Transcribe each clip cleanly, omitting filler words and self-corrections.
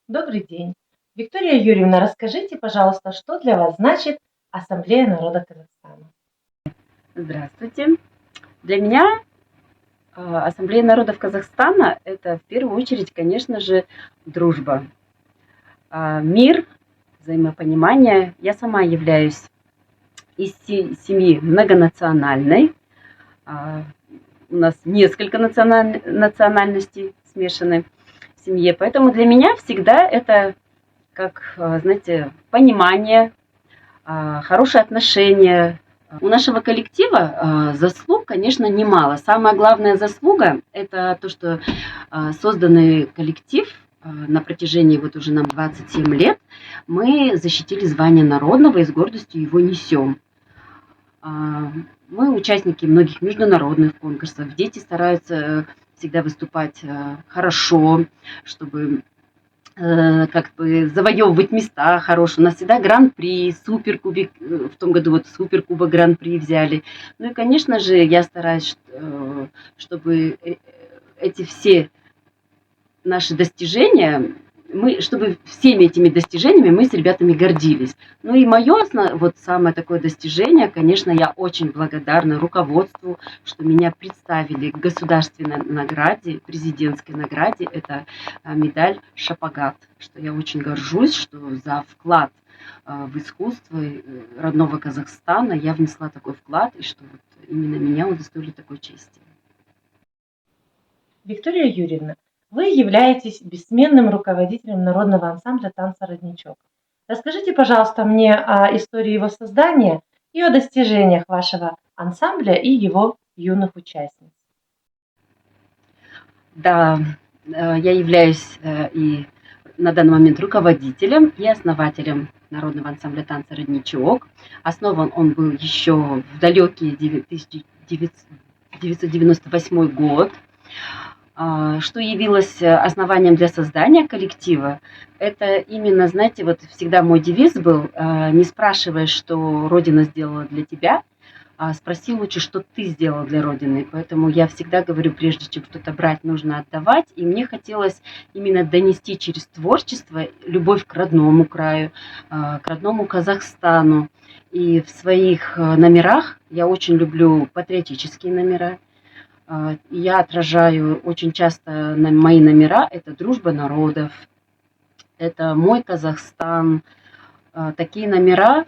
Добрый день. Виктория Юрьевна, расскажите, пожалуйста, что для вас значит Ассамблея народа Казахстана? Здравствуйте. Для меня Ассамблея народов Казахстана – это в первую очередь, конечно же, дружба, мир, взаимопонимание. Я сама являюсь из семьи многонациональной. У нас несколько национальностей смешаны в семье, поэтому для меня всегда это, как, знаете, понимание, хорошие отношения. У нашего коллектива заслуг, конечно, немало. Самая главная заслуга – это то, что созданный коллектив на протяжении вот уже нам 27 лет, мы защитили звание народного и с гордостью его несем. Мы участники многих международных конкурсов. Дети стараются всегда выступать хорошо, чтобы как бы завоевывать места хорошие. У нас всегда гран-при, суперкубик, в том году вот суперкубок гран-при взяли. Ну и, конечно же, я стараюсь, чтобы эти все наши достижения, чтобы всеми этими достижениями мы с ребятами гордились. Ну и мое вот самое такое достижение, конечно, я очень благодарна руководству, что меня представили к государственной награде, президентской награде. Это медаль Шапагат, что я очень горжусь, что за вклад в искусство родного Казахстана я внесла такой вклад, и что вот именно меня удостоили такой чести. Виктория Юрьевна, вы являетесь бессменным руководителем народного ансамбля танца «Родничок». Расскажите, пожалуйста, мне о истории его создания и о достижениях вашего ансамбля и его юных участниц. Да, я являюсь и на данный момент руководителем и основателем народного ансамбля танца «Родничок». Основан он был еще в далекий 1998 год. Что явилось основанием для создания коллектива, это именно, знаете, вот всегда мой девиз был: не спрашивай, что Родина сделала для тебя, а спроси лучше, что ты сделал для Родины. Поэтому я всегда говорю, прежде чем что-то брать, нужно отдавать. И мне хотелось именно донести через творчество любовь к родному краю, к родному Казахстану. И в своих номерах я очень люблю патриотические номера. Я отражаю очень часто мои номера. Это дружба народов, это мой Казахстан. Такие номера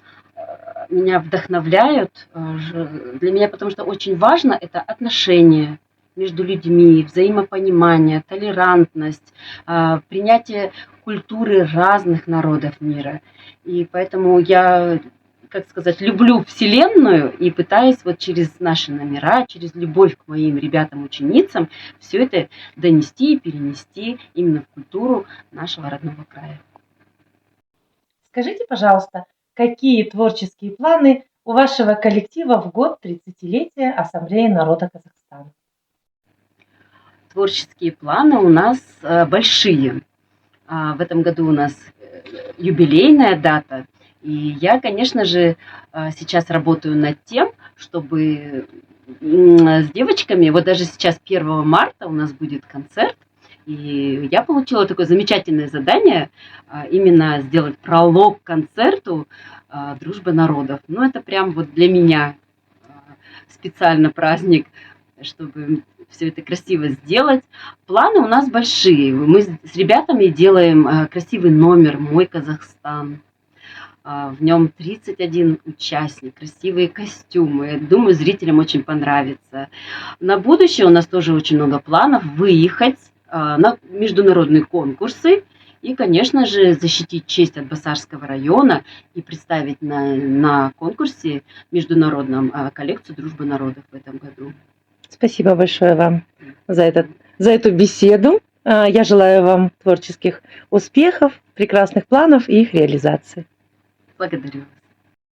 меня вдохновляют. Для меня, потому что очень важно это отношения между людьми, взаимопонимание, толерантность, принятие культуры разных народов мира. И поэтому я, как сказать, люблю Вселенную и пытаюсь вот через наши номера, через любовь к моим ребятам-ученицам все это донести и перенести именно в культуру нашего родного края. Скажите, пожалуйста, какие творческие планы у вашего коллектива в год 30-летия Ассамблеи народа Казахстана? Творческие планы у нас большие. В этом году у нас юбилейная дата. И я, конечно же, сейчас работаю над тем, чтобы с девочками, вот даже сейчас 1 марта у нас будет концерт, и я получила такое замечательное задание именно сделать пролог к концерту «Дружба народов». Ну, это прям вот для меня специально праздник, чтобы все это красиво сделать. Планы у нас большие. Мы с ребятами делаем красивый номер «Мой Казахстан». В нем 31 участник, красивые костюмы. Я думаю, зрителям очень понравится. На будущее у нас тоже очень много планов выехать на международные конкурсы и, конечно же, защитить честь Атбасарского района и представить на конкурсе международном коллекцию «Дружба народов» в этом году. Спасибо большое вам за эту беседу. Я желаю вам творческих успехов, прекрасных планов и их реализации. Благодарю вас.